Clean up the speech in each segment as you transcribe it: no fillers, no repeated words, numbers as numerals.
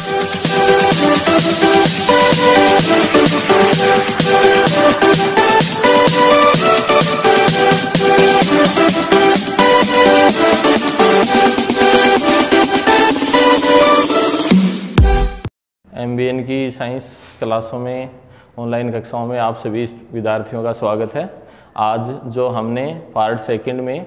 MBN की science क्लासों में, ऑनलाइन कक्षाओं में आप सभी विद्यार्थियों का स्वागत है। आज जो हमने पार्ट सेकंड में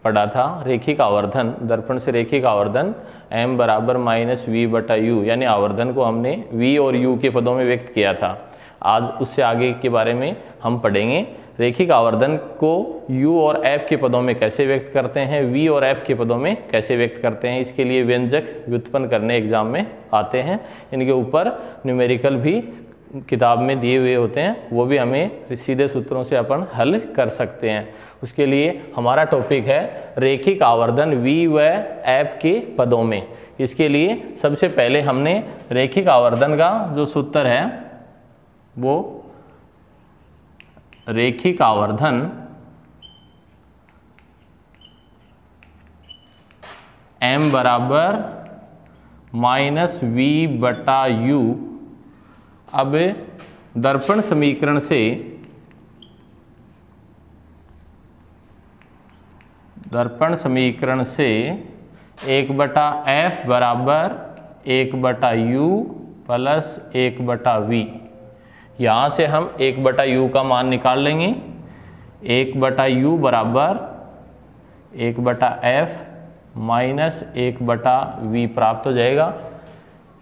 पढ़ा था रेखिक आवर्धन, दर्पण से रेखिक आवर्धन m बराबर -v/u, यानी आवर्धन को हमने v और u के पदों में व्यक्त किया था। आज उससे आगे के बारे में हम पढ़ेंगे। रेखिक आवर्धन को u और f के पदों में कैसे व्यक्त करते हैं, v और f के पदों में कैसे व्यक्त करते हैं। इसके लिए व्यंजक व्युत्पन्न करने एग्जाम में आते हैं। इनके ऊपर न्यूमेरिकल भी किताब में दिए हुए होते हैं, वो भी हमें सीधे सूत्रों से अपन हल कर सकते हैं। उसके लिए हमारा टॉपिक है रेखिक आवर्धन v व f के पदों में। इसके लिए सबसे पहले हमने रेखिक आवर्धन का जो सूत्र है वो रेखिक आवर्धन m बराबर -v/u। अब दर्पण समीकरण से1/f बराबर 1/u प्लस 1/v। यहाँ से हम 1/u का मान निकाल लेंगे। 1/u बराबर 1/f माइनस 1/v प्राप्त हो जाएगा।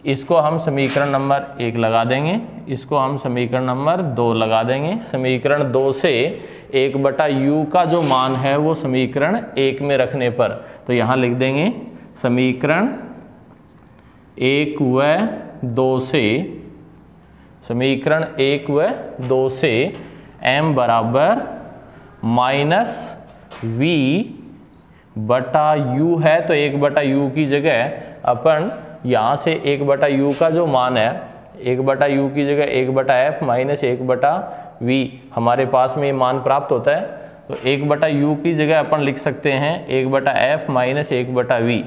इसको हम समीकरण नंबर 1 लगा देंगे, इसको हम समीकरण नंबर 2 लगा देंगे। समीकरण 2 से 1/u का जो मान है वो समीकरण 1 में रखने पर, तो यहाँ लिख देंगे समीकरण 1 व 2 से, समीकरण 1 व 2 से m बराबर -v/u है, तो 1/u की जगह अपन यहाँ से 1/u का जो मान है, 1/u की जगह 1/f माइनस 1/v हमारे पास में ये मान प्राप्त होता है। तो 1/u की जगह अपन लिख सकते हैं 1/f माइनस 1/v।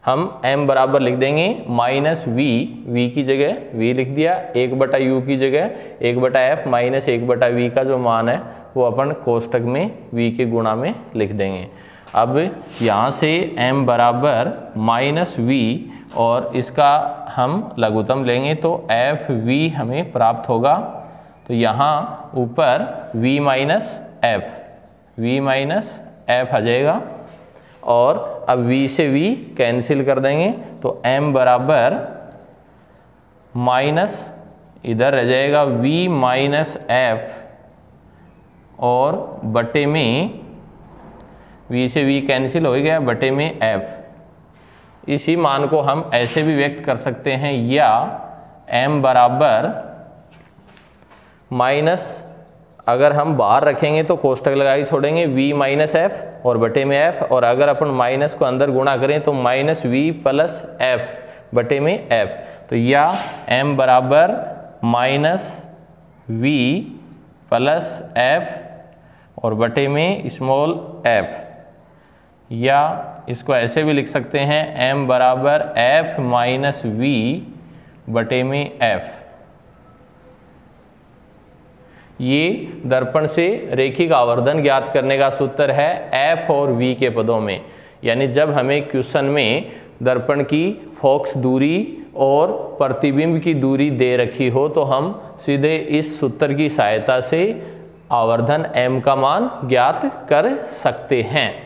हम m बराबर लिख देंगे -v की जगह v लिख दिया, 1/u की जगह 1/f माइनस 1/v का जो मान है वो अपन कोष्टक में v के गुणा में लिख देंगे। अब यहाँ से m बराबर -v और इसका हम लघुत्तम लेंगे तो fv हमें प्राप्त होगा। तो यहाँ ऊपर v माइनस f आ जाएगा और अब v से v कैंसिल कर देंगे, तो m बराबर माइनस इधर रह जाएगा v माइनस f और बटे में v से v कैंसिल हो गया, बटे में f। इसी मान को हम ऐसे भी व्यक्त कर सकते हैं, या m बराबर माइनस, अगर हम बाहर रखेंगे तो कोष्टक लगा के छोड़ेंगे, v माइनस f और बटे में f, और अगर अपन माइनस को अंदर गुणा करें तो -v प्लस f बटे में f। तो या m बराबर -v प्लस f और बटे में स्मॉल f, या इसको ऐसे भी लिख सकते हैं m बराबर f माइनस v बटे में f। ये दर्पण से रेखिक आवर्धन ज्ञात करने का सूत्र है f और v के पदों में। यानी जब हमें क्वेश्चन में दर्पण की फोकस दूरी और प्रतिबिंब की दूरी दे रखी हो तो हम सीधे इस सूत्र की सहायता से आवर्धन m का मान ज्ञात कर सकते हैं।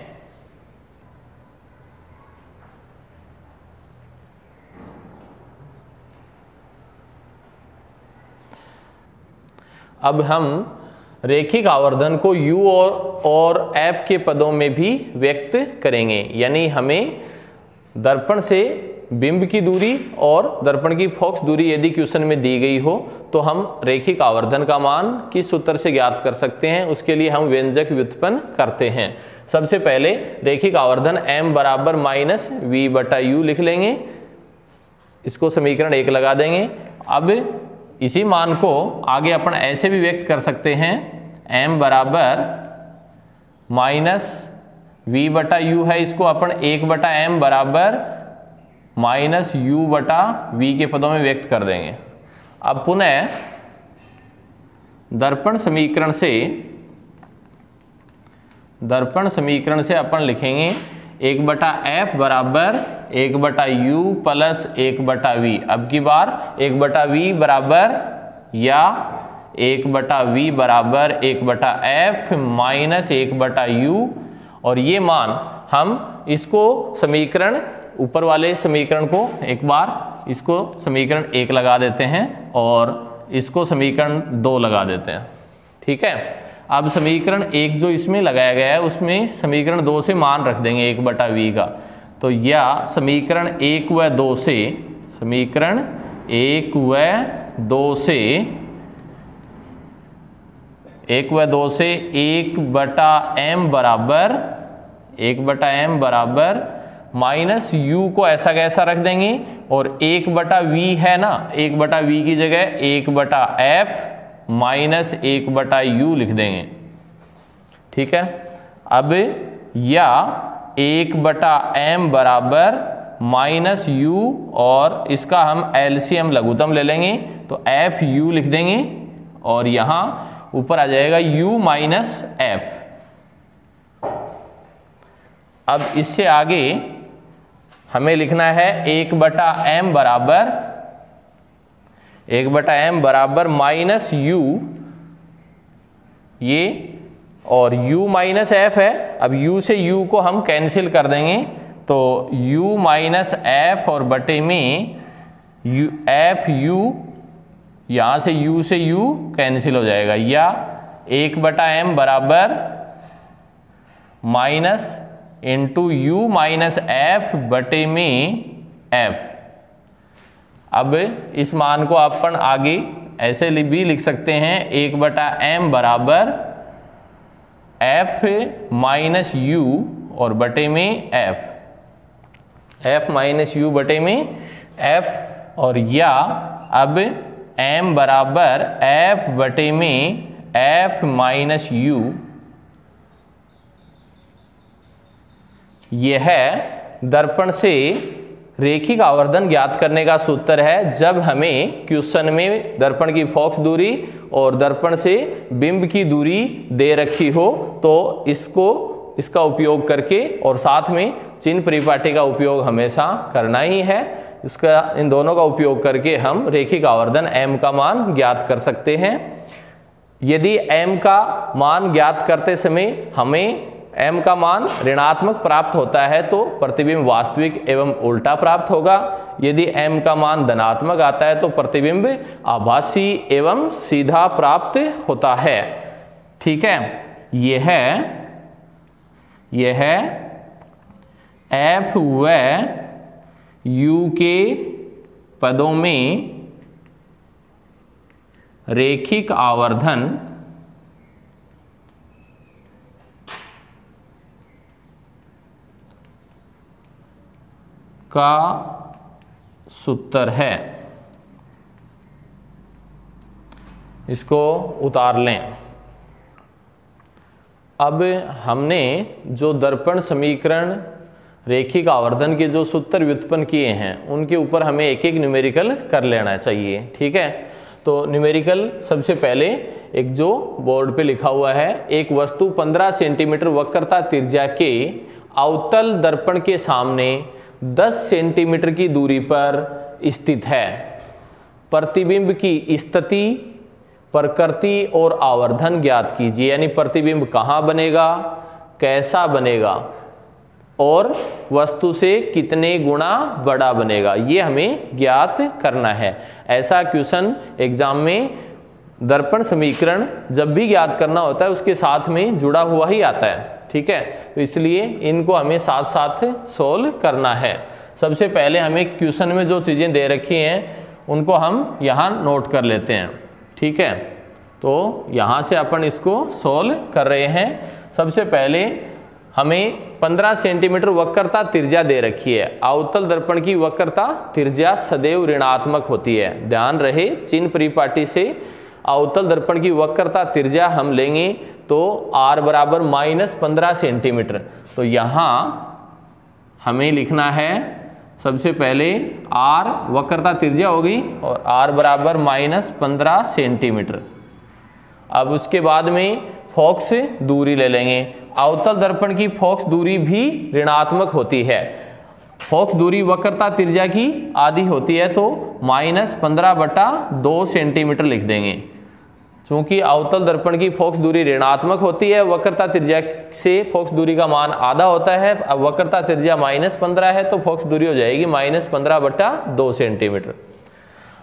अब हम रेखिक आवर्धन को u और f के पदों में भी व्यक्त करेंगे। यानी हमें दर्पण से बिंब की दूरी और दर्पण की फोकस दूरी यदि क्वेश्चन में दी गई हो तो हम रेखिक आवर्धन का मान किस सूत्र से ज्ञात कर सकते हैं। उसके लिए हम व्यंजक व्युत्पन्न करते हैं। सबसे पहले रेखिक आवर्धन m बराबर -v/u लिख लेंगे, इसको समीकरण 1 लगा देंगे। अब इसी मान को आगे अपन ऐसे भी व्यक्त कर सकते हैं, m बराबर v बटा u है, इसको अपन 1/m बराबर माइनस u बटा v के पदों में व्यक्त कर देंगे। अब पुनः दर्पण समीकरण से अपन लिखेंगे 1/f बराबर 1/u प्लस 1/v। अब की बार 1/v बराबर या 1/v बराबर 1/f माइनस 1/u, और ये मान हम इसको समीकरण ऊपर वाले समीकरण को एक बार इसको समीकरण 1 लगा देते हैं और इसको समीकरण 2 लगा देते हैं। ठीक है, अब समीकरण 1 जो इसमें लगाया गया है उसमें समीकरण 2 से मान रख देंगे 1/v का, तो या समीकरण 1 व 2 से 1/m बराबर माइनस u को ऐसा कैसा रख देंगे, और 1/v है ना, 1/v की जगह 1/f माइनस 1/u लिख देंगे। ठीक है, अब या 1/m बराबर माइनस u, और इसका हम एलसीएम लघुत्तम ले लेंगे तो fu लिख देंगे, और यहां ऊपर आ जाएगा u माइनस f। अब इससे आगे हमें लिखना है 1/m बराबर माइनस u, ये और u माइनस f है। अब u से u को हम कैंसिल कर देंगे तो u माइनस f और बटे में fu, यहाँ से u कैंसिल हो जाएगा, या 1/m बराबर minus into u minus f बटे में f। अब इस मान को अपन आगे ऐसे भी लिख सकते हैं 1/m बराबर f माइनस u और बटे में f माइनस u बटे में f, और या अब m बराबर f बटे में f माइनस u। यह दर्पण से रेखिक आवर्धन ज्ञात करने का सूत्र है। जब हमें क्वेश्चन में दर्पण की फोकस दूरी और दर्पण से बिंब की दूरी दे रखी हो तो इसका उपयोग करके, और साथ में चिन्ह परिपाटी का उपयोग हमेशा करना ही है, इन दोनों का उपयोग करके हम रेखिक आवर्धन m का मान ज्ञात कर सकते हैं। यदि m का मान ज्ञात करते समय हमें m का मान ऋणात्मक प्राप्त होता है तो प्रतिबिंब वास्तविक एवं उल्टा प्राप्त होगा। यदि m का मान धनात्मक आता है तो प्रतिबिंब आभासी एवं सीधा प्राप्त होता है। ठीक है, यह f व u के पदों में रेखिक आवर्धन का सूत्र है। इसको उतार लें। अब हमने जो दर्पण समीकरण रेखिक आवर्धन के जो सूत्र व्युत्पन्न किए हैं उनके ऊपर हमें एक एक न्यूमेरिकल कर लेना चाहिए। ठीक है, तो न्यूमेरिकल सबसे पहले एक जो बोर्ड पे लिखा हुआ है, एक वस्तु 15 सेंटीमीटर वक्रता त्रिज्या के अवतल दर्पण के सामने 10 सेंटीमीटर की दूरी पर स्थित है। प्रतिबिंब की स्थिति, प्रकृति और आवर्धन ज्ञात कीजिए। यानी प्रतिबिंब कहाँ बनेगा, कैसा बनेगा और वस्तु से कितने गुना बड़ा बनेगा, ये हमें ज्ञात करना है। ऐसा क्वेश्चन एग्जाम में दर्पण समीकरण जब भी ज्ञात करना होता है उसके साथ में जुड़ा हुआ ही आता है। ठीक है, तो इसलिए इनको हमें साथ साथ सोल्व करना है। सबसे पहले हमें क्वेश्चन में जो चीज़ें दे रखी हैं उनको हम यहाँ नोट कर लेते हैं। ठीक है, तो यहाँ से अपन इसको सोल्व कर रहे हैं। सबसे पहले हमें 15 सेंटीमीटर वक्रता त्रिज्या दे रखी है। अवतल दर्पण की वक्रता त्रिज्या सदैव ऋणात्मक होती है। ध्यान रहे, चिन्ह परिपाटी से अवतल दर्पण की वक्रता त्रिज्या हम लेंगे तो r बराबर -15 सेंटीमीटर। तो यहाँ हमें लिखना है सबसे पहले r वक्रता त्रिज्या होगी और r बराबर -15 सेंटीमीटर। अब उसके बाद में फोकस दूरी ले लेंगे। अवतल दर्पण की फोकस दूरी भी ऋणात्मक होती है। फोकस दूरी वक्रता त्रिज्या की आधी होती है, तो -15/2 सेंटीमीटर लिख देंगे। चूंकि अवतल दर्पण की फोकस दूरी ऋणात्मक होती है, वक्रता त्रिज्या से फोकस दूरी का मान आधा होता है। अब वक्रता त्रिज्या -15 है, तो फोकस दूरी हो जाएगी -15/2 सेंटीमीटर।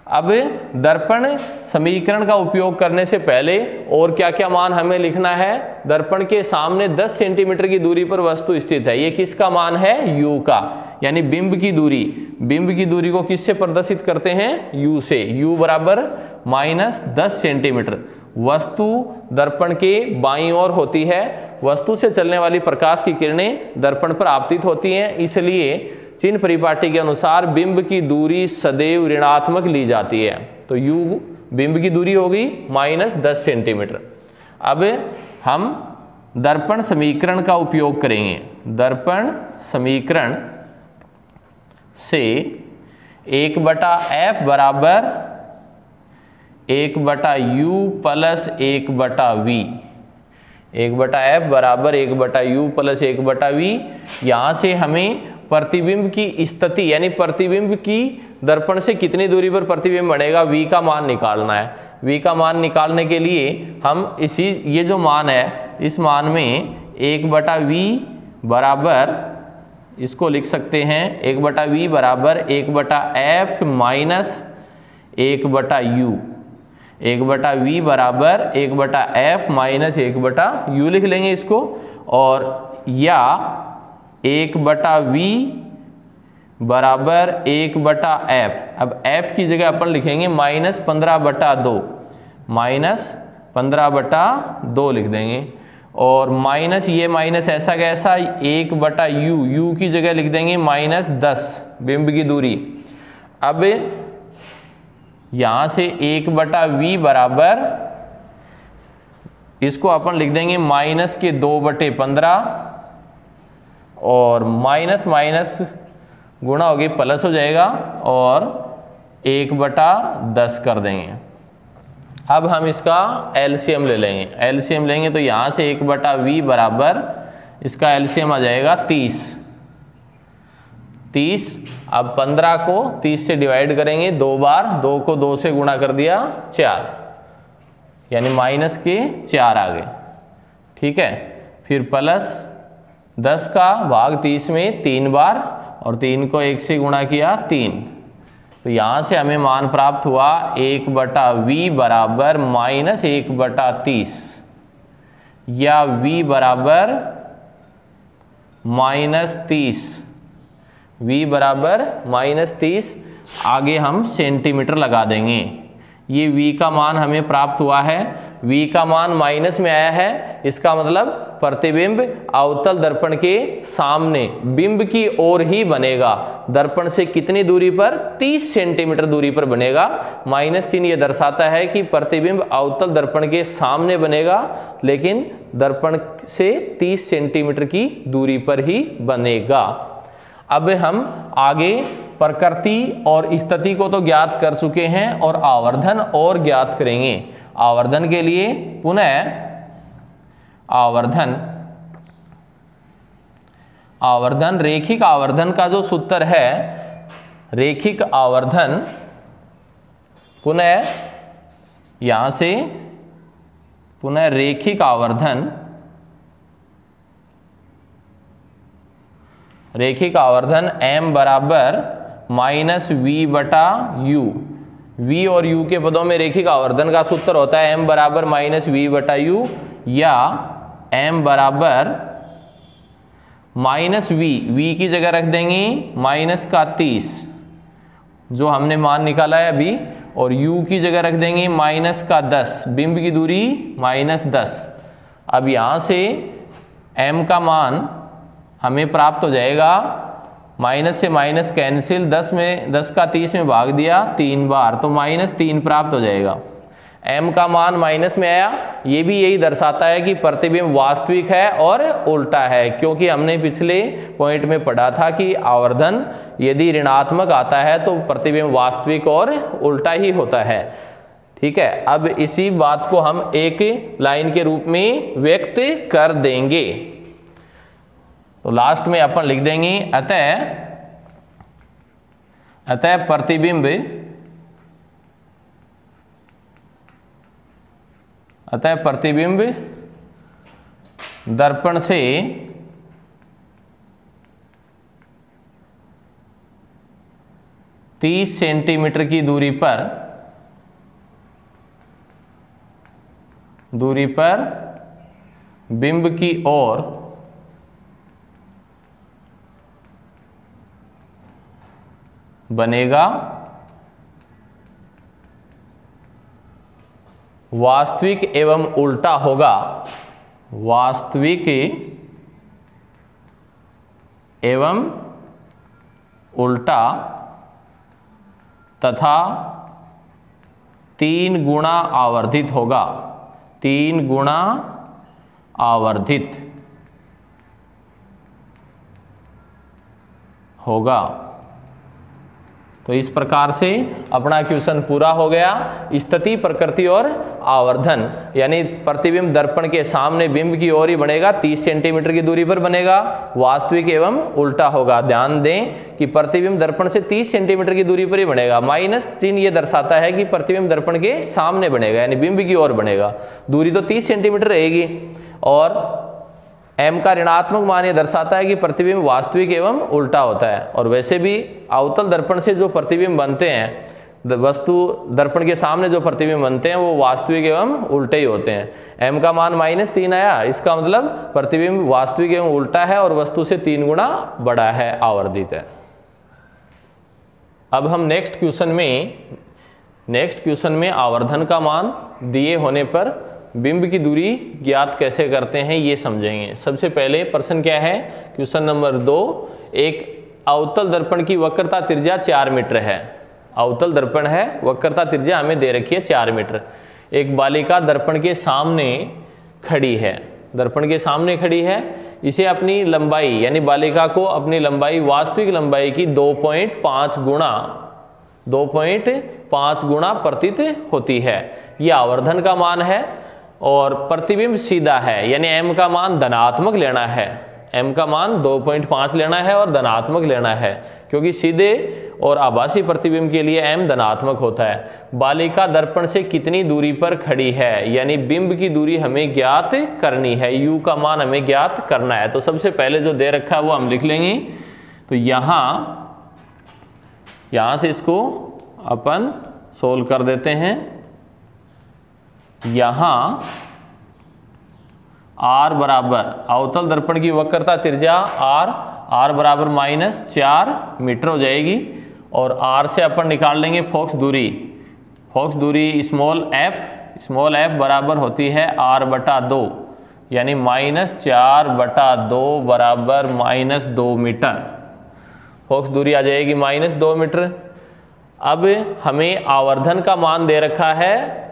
अब दर्पण समीकरण का उपयोग करने से पहले और क्या क्या मान हमें लिखना है। दर्पण के सामने 10 सेंटीमीटर की दूरी पर वस्तु स्थित है। ये किसका मान है? u का, यानी बिंब की दूरी। बिंब की दूरी को किससे प्रदर्शित करते हैं? u से। u बराबर -10 सेंटीमीटर। वस्तु दर्पण के बाईं ओर होती है। वस्तु से चलने वाली प्रकाश की किरणें दर्पण पर आपतित होती हैं, इसलिए चिन्ह परिपाटी के अनुसार बिंब की दूरी सदैव ऋणात्मक ली जाती है। तो u बिंब की दूरी होगी -10 सेंटीमीटर। अब हम दर्पण समीकरण का उपयोग करेंगे। दर्पण समीकरण से 1/f बराबर 1/u प्लस 1/v। 1/f बराबर 1/u प्लस 1/v। यहाँ से हमें प्रतिबिंब की स्थिति यानी प्रतिबिंब की दर्पण से कितनी दूरी पर प्रतिबिंब बनेगा, v का मान निकालना है। v का मान निकालने के लिए हम ये जो मान है, इस मान में 1/v बराबर, इसको लिख सकते हैं 1/v बराबर 1/f माइनस 1/u। 1/v बराबर 1/f माइनस 1/u लिख लेंगे इसको। और या 1/v बराबर 1/f। अब f की जगह अपन लिखेंगे -15/2, -15/2 लिख देंगे। और माइनस ये माइनस ऐसा कैसा 1/u, u की जगह लिख देंगे -10 बिंब की दूरी। अब यहां से 1/v बराबर, इसको अपन लिख देंगे -2/15 और माइनस माइनस गुणा होगी प्लस हो जाएगा और 1/10 कर देंगे। अब हम इसका एलसीएम ले लेंगे। एलसीएम लेंगे तो यहाँ से 1/v बराबर, इसका एलसीएम आ जाएगा 30। अब 15 को 30 से डिवाइड करेंगे 2 बार, 2 को 2 से गुणा कर दिया 4, यानी -4 आ गए। ठीक है, फिर प्लस 10 का भाग 30 में 3 बार और 3 को 1 से गुणा किया 3। तो यहाँ से हमें मान प्राप्त हुआ 1/v बराबर -1/30 या v बराबर -30। v बराबर -30। आगे हम सेंटीमीटर लगा देंगे। ये v का मान हमें प्राप्त हुआ है। v का मान माइनस में आया है, इसका मतलब प्रतिबिंब अवतल दर्पण के सामने बिंब की ओर ही बनेगा। दर्पण से कितनी दूरी पर? 30 सेंटीमीटर दूरी पर बनेगा। माइनस चिन्ह ये दर्शाता है कि प्रतिबिंब अवतल दर्पण के सामने बनेगा, लेकिन दर्पण से 30 सेंटीमीटर की दूरी पर ही बनेगा। अब हम आगे प्रकृति और स्थिति को तो ज्ञात कर चुके हैं और आवर्धन और ज्ञात करेंगे। आवर्धन के लिए पुनः आवर्धन रेखिक आवर्धन का जो सूत्र है, रेखिक आवर्धन, पुनः यहां से पुनः रेखिक आवर्धन, रेखिक आवर्धन m बराबर -v/u। v और u के पदों में रेखिक आवर्धन का सूत्र होता है m बराबर -v/u या m बराबर -v। v की जगह रख देंगे -30 जो हमने मान निकाला है अभी, और u की जगह रख देंगे -10, बिंब की दूरी -10। अब यहाँ से m का मान हमें प्राप्त हो जाएगा, माइनस से माइनस कैंसिल, 10 का 30 में भाग दिया 3 बार, तो -3 प्राप्त हो जाएगा। m का मान माइनस में आया, ये भी यही दर्शाता है कि प्रतिबिंब वास्तविक है और उल्टा है, क्योंकि हमने पिछले पॉइंट में पढ़ा था कि आवर्धन यदि ऋणात्मक आता है तो प्रतिबिंब वास्तविक और उल्टा ही होता है। ठीक है, अब इसी बात को हम एक लाइन के रूप में व्यक्त कर देंगे। तो लास्ट में अपन लिख देंगे अतः प्रतिबिंब दर्पण से 30 सेंटीमीटर की दूरी पर बिंब की ओर बनेगा वास्तविक एवं उल्टा होगा, वास्तविक एवं उल्टा तथा 3 गुना आवर्धित होगा, 3 गुना आवर्धित होगा। तो इस प्रकार से अपना क्वेश्चन पूरा हो गया। स्थिति, प्रकृति और आवर्धन, यानी प्रतिबिंब दर्पण के सामने बिंब की ओर ही बनेगा, 30 सेंटीमीटर की दूरी पर बनेगा, वास्तविक एवं उल्टा होगा। ध्यान दें कि प्रतिबिंब दर्पण से 30 सेंटीमीटर की दूरी पर ही बनेगा। माइनस चिन्ह ये दर्शाता है कि प्रतिबिंब दर्पण के सामने बनेगा, यानी बिंब की ओर बनेगा। दूरी तो 30 सेंटीमीटर रहेगी, और m का ऋणात्मक मान ये दर्शाता है कि प्रतिबिंब वास्तविक एवं उल्टा होता है। और वैसे भी अवतल दर्पण से जो प्रतिबिंब बनते हैं, वस्तु दर्पण के सामने जो प्रतिबिंब बनते हैं वो वास्तविक एवं उल्टे ही होते हैं। m का मान -3 आया, इसका मतलब प्रतिबिंब वास्तविक एवं उल्टा है और वस्तु से 3 गुना बड़ा है, आवर्धित है। अब हम नेक्स्ट क्वेश्चन में आवर्धन का मान दिए होने पर बिंब की दूरी ज्ञात कैसे करते हैं ये समझेंगे। सबसे पहले प्रश्न क्या है, क्वेश्चन नंबर 2, एक अवतल दर्पण की वक्रता त्रिज्या 4 मीटर है। अवतल दर्पण है, वक्रता त्रिज्या हमें दे रखी है 4 मीटर। एक बालिका दर्पण के सामने खड़ी है, इसे अपनी लंबाई, यानी बालिका को अपनी लंबाई, वास्तविक लंबाई की 2.5 गुणा प्रतीत होती है। यह आवर्धन का मान है और प्रतिबिंब सीधा है, यानी m का मान धनात्मक लेना है। m का मान 2.5 लेना है और धनात्मक लेना है, क्योंकि सीधे और आभासी प्रतिबिंब के लिए m धनात्मक होता है। बालिका दर्पण से कितनी दूरी पर खड़ी है, यानी बिंब की दूरी हमें ज्ञात करनी है, u का मान हमें ज्ञात करना है। तो सबसे पहले जो दे रखा है वो हम लिख लेंगे। तो यहाँ से इसको अपन सोल्व कर देते हैं। यहाँ r बराबर अवतल दर्पण की वक्रता त्रिज्या r बराबर -4 मीटर हो जाएगी, और r से अपन निकाल लेंगे फोकस दूरी स्मॉल f बराबर होती है r/2, यानी -4/2 बराबर -2 मीटर। फोकस दूरी आ जाएगी -2 मीटर। अब हमें आवर्धन का मान दे रखा है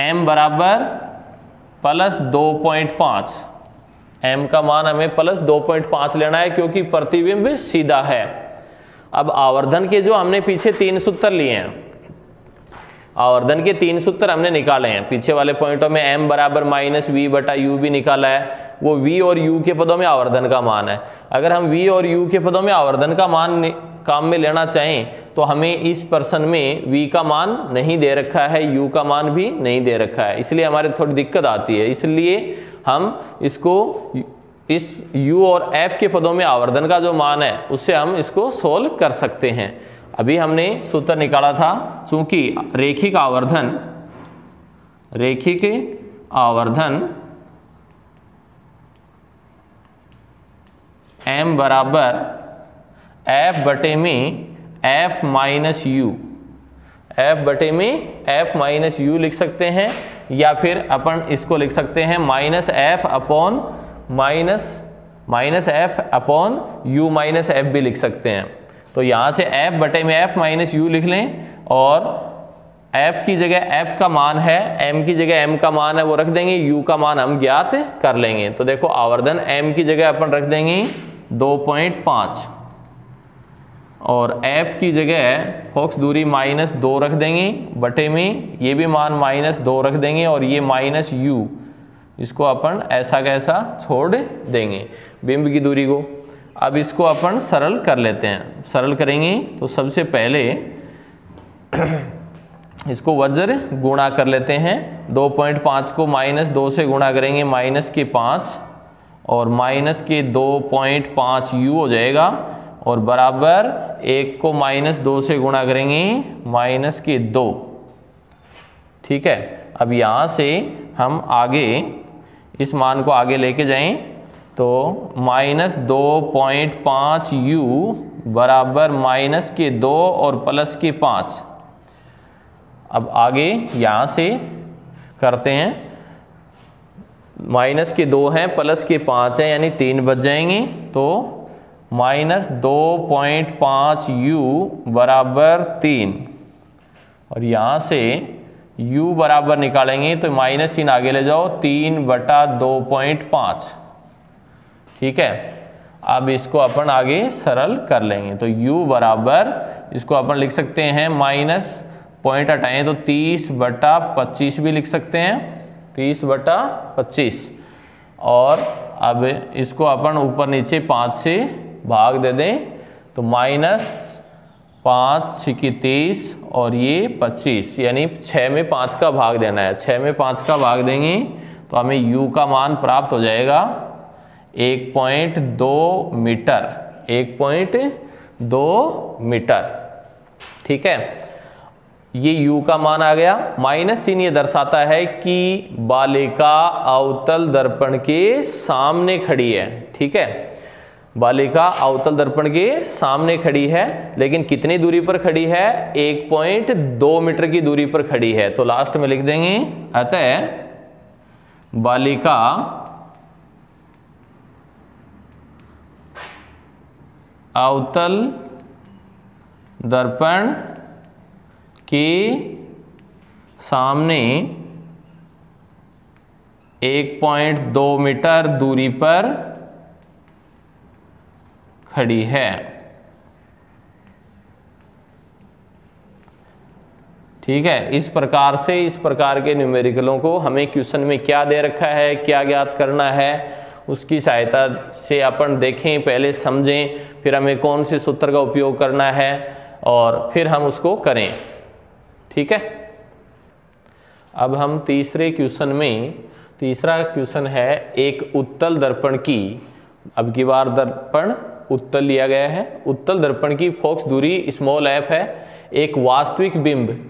m बराबर +2.5, m का मान हमें +2.5 लेना है, क्योंकि प्रतिबिंब सीधा है। अब आवर्धन के जो हमने पीछे 3 सूत्र लिए हैं, आवर्धन के 3 सूत्र हमने निकाले हैं। पीछे वाले पॉइंटों में m बराबर -v/u भी निकाला है, वो v और u के पदों में आवर्धन का मान है। अगर हम v और u के पदों में आवर्धन का मान काम में लेना चाहें तो हमें इस प्रश्न में v का मान नहीं दे रखा है, u का मान भी नहीं दे रखा है, इसलिए हमारे थोड़ी दिक्कत आती है। इसलिए हम इसको इस u और f के पदों में आवर्धन का जो मान है उससे हम इसको सोल्व कर सकते हैं। अभी हमने सूत्र निकाला था, चूंकि रैखिक आवर्धन m बराबर f बटे में f माइनस u लिख सकते हैं, या फिर अपन इसको लिख सकते हैं -f upon u minus f भी लिख सकते हैं। तो यहाँ से f बटे में f माइनस u लिख लें, और f की जगह f का मान है, m की जगह m का मान है वो रख देंगे, u का मान हम ज्ञात कर लेंगे। तो देखो आवर्धन m की जगह अपन रख देंगे 2.5 और f की जगह फोक्स दूरी -2 रख देंगे, बटे में ये भी मान -2 रख देंगे और ये -u, इसको अपन ऐसा कैसा छोड़ देंगे बिंब की दूरी को। अब इसको अपन सरल कर लेते हैं। सरल करेंगे तो सबसे पहले इसको वज्र गुणा कर लेते हैं। 2.5 को -2 से गुणा करेंगे, -5 और -2.5 u हो जाएगा और बराबर 1 को -2 से गुणा करेंगे, -2। ठीक है, अब यहाँ से हम आगे इस मान को आगे लेके जाएं तो -2.5 u बराबर -2 और +5। अब आगे यहाँ से करते हैं, -2 है +5 है यानी 3 बच जाएंगे। तो -2.5 u बराबर 3 और यहाँ से u बराबर निकालेंगे तो माइनस चिन्ह आगे ले जाओ, 3/2.5। ठीक है, अब इसको अपन आगे सरल कर लेंगे तो u बराबर, इसको अपन लिख सकते हैं माइनस पॉइंट हटाएं तो 30/25 भी लिख सकते हैं, 30/25। और अब इसको अपन ऊपर नीचे 5 से भाग दे दें तो -5 × 30 और ये 25 यानी 6 में 5 का भाग देना है। 6 में 5 का भाग देंगे तो हमें u का मान प्राप्त हो जाएगा 1.2 मीटर, 1.2 मीटर। ठीक है, ये u का मान आ गया। माइनस चिन्ह ये दर्शाता है कि बालिका अवतल दर्पण के सामने खड़ी है। ठीक है, बालिका अवतल दर्पण के सामने खड़ी है, लेकिन कितनी दूरी पर खड़ी है? 1.2 मीटर की दूरी पर खड़ी है। तो लास्ट में लिख देंगे, अतः बालिका अवतल दर्पण के सामने 1.2 मीटर दूरी पर खड़ी है। ठीक है, इस प्रकार से इस प्रकार के न्यूमेरिकलों को हमें क्वेश्चन में क्या दे रखा है, क्या ज्ञात करना है, उसकी सहायता से अपन देखें, पहले समझें, फिर हमें कौन से सूत्र का उपयोग करना है और फिर हम उसको करें। ठीक है, अब हम तीसरे क्वेश्चन में, तीसरा क्वेश्चन है एक उत्तल दर्पण की, अब की बार दर्पण उत्तल लिया गया है, उत्तल दर्पण की फोकस दूरी f है, एक वास्तविक बिंब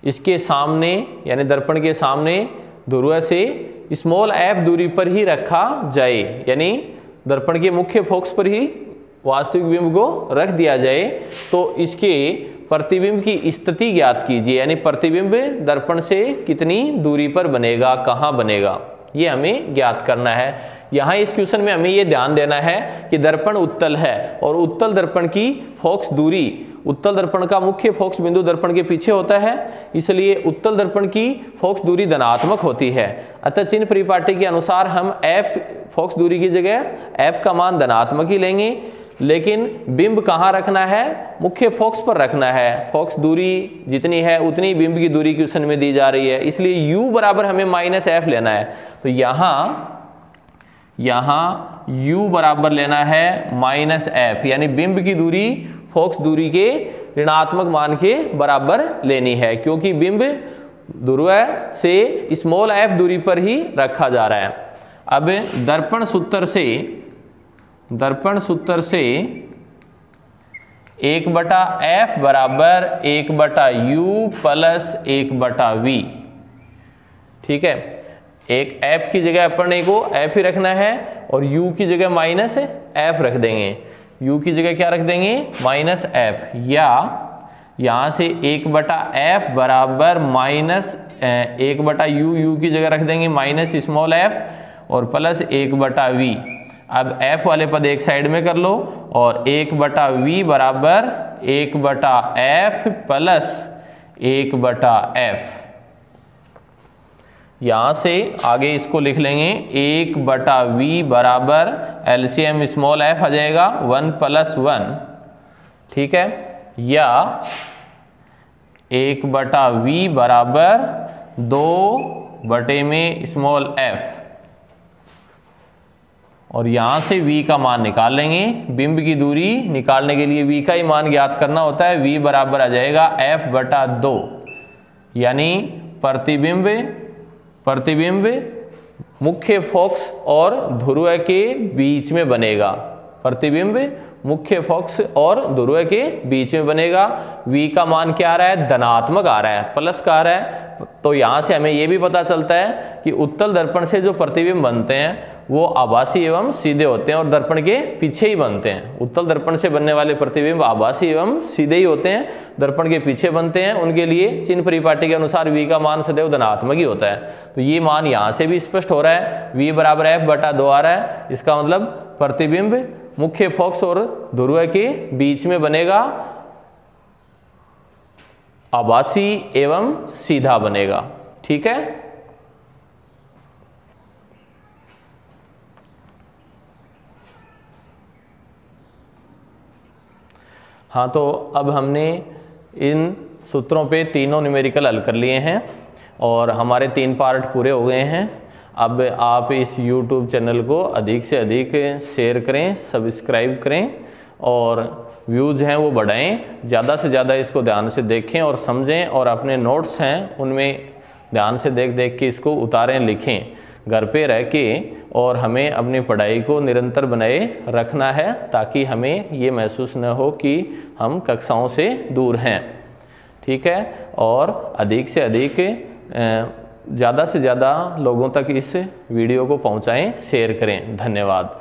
इसके सामने यानी दर्पण के सामने ध्रुव से f दूरी पर ही रखा जाए, यानी दर्पण के मुख्य फोकस पर ही वास्तविक बिंब को रख दिया जाए, तो इसके प्रतिबिंब की स्थिति ज्ञात कीजिए, यानी प्रतिबिंब दर्पण से कितनी दूरी पर बनेगा, कहाँ बनेगा, ये हमें ज्ञात करना है। यहाँ इस क्वेश्चन में हमें ये ध्यान देना है कि दर्पण उत्तल है और उत्तल दर्पण की फोकस दूरी, उत्तल दर्पण का मुख्य फोकस बिंदु दर्पण के पीछे होता है, इसलिए उत्तल दर्पण की फोकस दूरी धनात्मक होती है। अतः चिन्ह परिपाटी के अनुसार हम f फोकस दूरी की जगह f का मान धनात्मक ही लेंगे, लेकिन बिंब कहाँ रखना है? मुख्य फोकस पर रखना है। फोकस दूरी जितनी है उतनी बिंब की दूरी क्वेश्चन में दी जा रही है, इसलिए u बराबर हमें -f लेना है। तो यहाँ u बराबर लेना है -f, यानी बिंब की दूरी फोकस दूरी के ऋणात्मक मान के बराबर लेनी है, क्योंकि बिंब ध्रुव से f दूरी पर ही रखा जा रहा है। अब दर्पण सूत्र से 1/f बराबर 1/u प्लस 1/v। ठीक है, एक f की जगह अपन को f ही रखना है और u की जगह -f रख देंगे। u की जगह क्या रख देंगे? -f, या यहाँ से 1/f बराबर -1/u, u की जगह रख देंगे -f और प्लस 1/v। अब f वाले पद एक साइड में कर लो और 1/v बराबर 1/f प्लस 1/f। यहाँ से आगे इसको लिख लेंगे 1/v बराबर एलसीएम स्मॉल f आ जाएगा 1 + 1, ठीक है, या 1/v बराबर 2/में स्मॉल f, और यहाँ से v का मान निकाल लेंगे। बिंब की दूरी निकालने के लिए v का ही मान ज्ञात करना होता है। v बराबर आ जाएगा f/2, यानी प्रतिबिंब मुख्य फोकस और ध्रुव के बीच में बनेगा। प्रतिबिंब मुख्य फोकस और ध्रुव के बीच में बनेगा। v का मान क्या आ रहा है? धनात्मक आ रहा है, प्लस का आ रहा है। तो यहाँ से हमें यह भी पता चलता है कि उत्तल दर्पण से जो प्रतिबिंब बनते हैं वो आभासी एवं सीधे होते हैं और दर्पण के पीछे ही बनते हैं। उत्तल दर्पण से बनने वाले प्रतिबिंब आभासी एवं सीधे ही होते हैं, दर्पण के पीछे बनते हैं। उनके लिए चिन्ह परिपाटी के अनुसार v का मान सदैव धनात्मक ही होता है। तो ये मान यहाँ से भी स्पष्ट हो रहा है, v बराबर f/2 आ रहा है। इसका मतलब प्रतिबिंब मुख्य फोकस और ध्रुव के बीच में बनेगा, आभासी एवं सीधा बनेगा, ठीक है। हाँ, तो अब हमने इन सूत्रों पे तीनों न्यूमेरिकल हल कर लिए हैं और हमारे 3 पार्ट पूरे हो गए हैं। अब आप इस YouTube चैनल को अधिक से अधिक शेयर करें, सब्सक्राइब करें और व्यूज़ हैं वो बढ़ाएं। ज़्यादा से ज़्यादा इसको ध्यान से देखें और समझें, और अपने नोट्स हैं उनमें ध्यान से देख के इसको उतारें, लिखें घर पे रह के। और हमें अपनी पढ़ाई को निरंतर बनाए रखना है ताकि हमें ये महसूस न हो कि हम कक्षाओं से दूर हैं, ठीक है। और अधिक से अधिक ज़्यादा से ज़्यादा लोगों तक इस वीडियो को पहुंचाएं, शेयर करें। धन्यवाद।